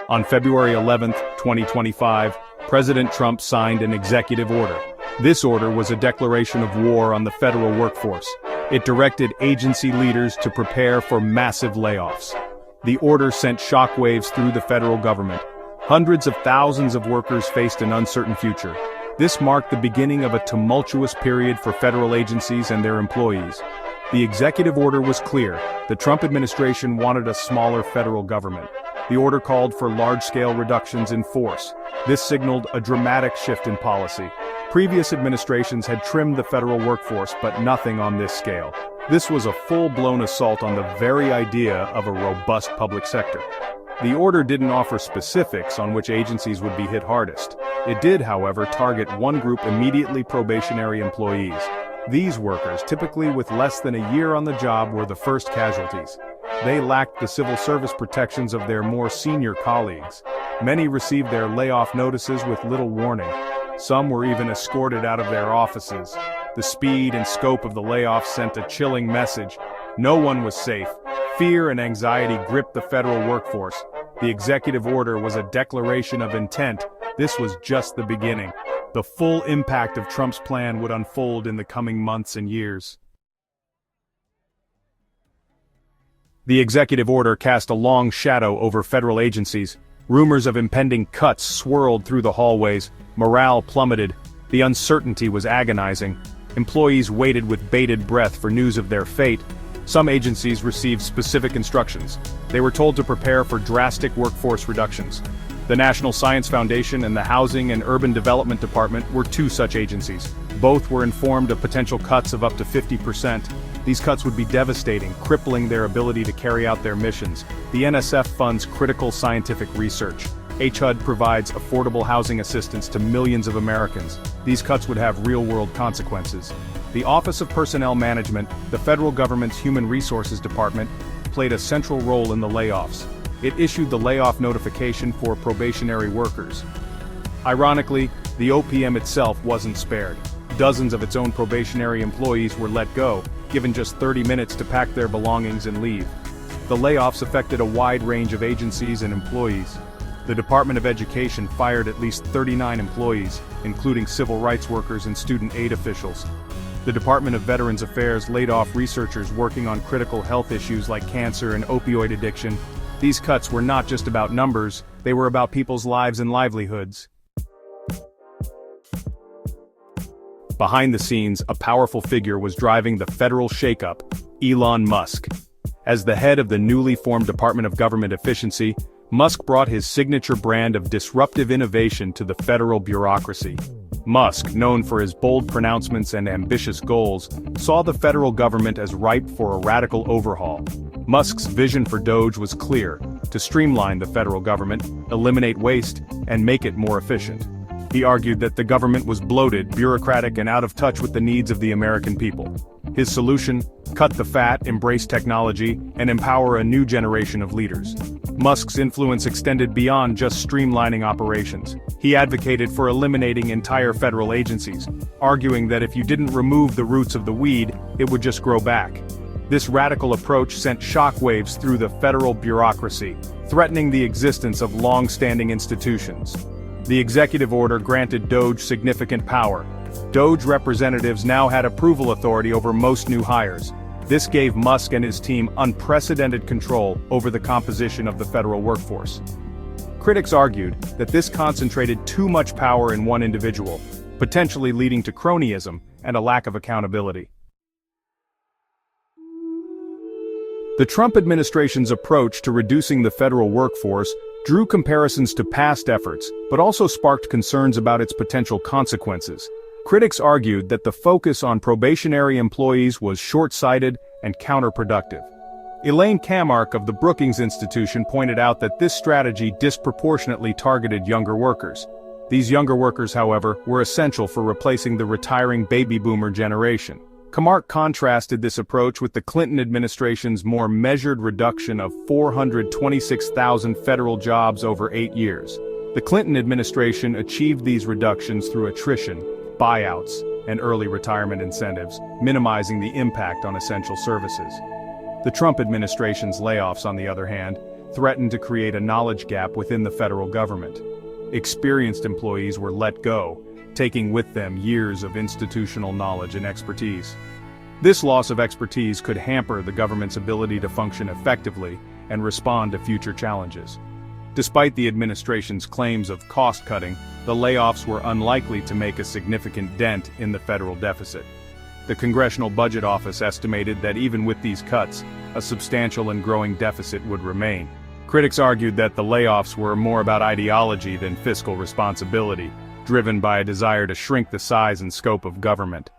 On February 11, 2025, President Trump signed an executive order. This order was a declaration of war on the federal workforce. It directed agency leaders to prepare for massive layoffs. The order sent shockwaves through the federal government. Hundreds of thousands of workers faced an uncertain future. This marked the beginning of a tumultuous period for federal agencies and their employees. The executive order was clear. The Trump administration wanted a smaller federal government. The order called for large-scale reductions in force. This signaled a dramatic shift in policy. Previous administrations had trimmed the federal workforce, but nothing on this scale. This was a full-blown assault on the very idea of a robust public sector. The order didn't offer specifics on which agencies would be hit hardest. It did, however, target one group: immediately probationary employees. These workers, typically with less than a year on the job, were the first casualties. They lacked the civil service protections of their more senior colleagues. Many received their layoff notices with little warning. Some were even escorted out of their offices. The speed and scope of the layoffs sent a chilling message. No one was safe. Fear and anxiety gripped the federal workforce. The executive order was a declaration of intent. This was just the beginning. The full impact of Trump's plan would unfold in the coming months and years. The executive order cast a long shadow over federal agencies. Rumors of impending cuts swirled through the hallways. Morale plummeted. The uncertainty was agonizing. Employees waited with bated breath for news of their fate. Some agencies received specific instructions. They were told to prepare for drastic workforce reductions. The National Science Foundation and the Housing and Urban Development Department were two such agencies. Both were informed of potential cuts of up to 50%. These cuts would be devastating, crippling their ability to carry out their missions. The NSF funds critical scientific research. HUD provides affordable housing assistance to millions of Americans. These cuts would have real-world consequences. The Office of Personnel Management, the federal government's Human Resources Department, played a central role in the layoffs. It issued the layoff notification for probationary workers. Ironically, the OPM itself wasn't spared. Dozens of its own probationary employees were let go, given just 30 minutes to pack their belongings and leave. The layoffs affected a wide range of agencies and employees. The Department of Education fired at least 39 employees, including civil rights workers and student aid officials. The Department of Veterans Affairs laid off researchers working on critical health issues like cancer and opioid addiction. These cuts were not just about numbers, they were about people's lives and livelihoods. Behind the scenes, a powerful figure was driving the federal shakeup: Elon Musk. As the head of the newly formed Department of Government Efficiency, Musk brought his signature brand of disruptive innovation to the federal bureaucracy. Musk, known for his bold pronouncements and ambitious goals, saw the federal government as ripe for a radical overhaul. Musk's vision for DOGE was clear: to streamline the federal government, eliminate waste, and make it more efficient. He argued that the government was bloated, bureaucratic, and out of touch with the needs of the American people. His solution: cut the fat, embrace technology, and empower a new generation of leaders. Musk's influence extended beyond just streamlining operations. He advocated for eliminating entire federal agencies, arguing that if you didn't remove the roots of the weed, it would just grow back. This radical approach sent shockwaves through the federal bureaucracy, threatening the existence of long-standing institutions. The executive order granted DOGE significant power. DOGE representatives now had approval authority over most new hires. This gave Musk and his team unprecedented control over the composition of the federal workforce. Critics argued that this concentrated too much power in one individual, potentially leading to cronyism and a lack of accountability. The Trump administration's approach to reducing the federal workforce drew comparisons to past efforts, but also sparked concerns about its potential consequences. Critics argued that the focus on probationary employees was short-sighted and counterproductive. Elaine Kamarck of the Brookings Institution pointed out that this strategy disproportionately targeted younger workers. These younger workers, however, were essential for replacing the retiring baby boomer generation. Kamarck contrasted this approach with the Clinton administration's more measured reduction of 426,000 federal jobs over 8 years. The Clinton administration achieved these reductions through attrition, buyouts, and early retirement incentives, minimizing the impact on essential services. The Trump administration's layoffs, on the other hand, threatened to create a knowledge gap within the federal government. Experienced employees were let go, taking with them years of institutional knowledge and expertise. This loss of expertise could hamper the government's ability to function effectively and respond to future challenges. Despite the administration's claims of cost-cutting, the layoffs were unlikely to make a significant dent in the federal deficit. The Congressional Budget Office estimated that even with these cuts, a substantial and growing deficit would remain. Critics argued that the layoffs were more about ideology than fiscal responsibility, driven by a desire to shrink the size and scope of government.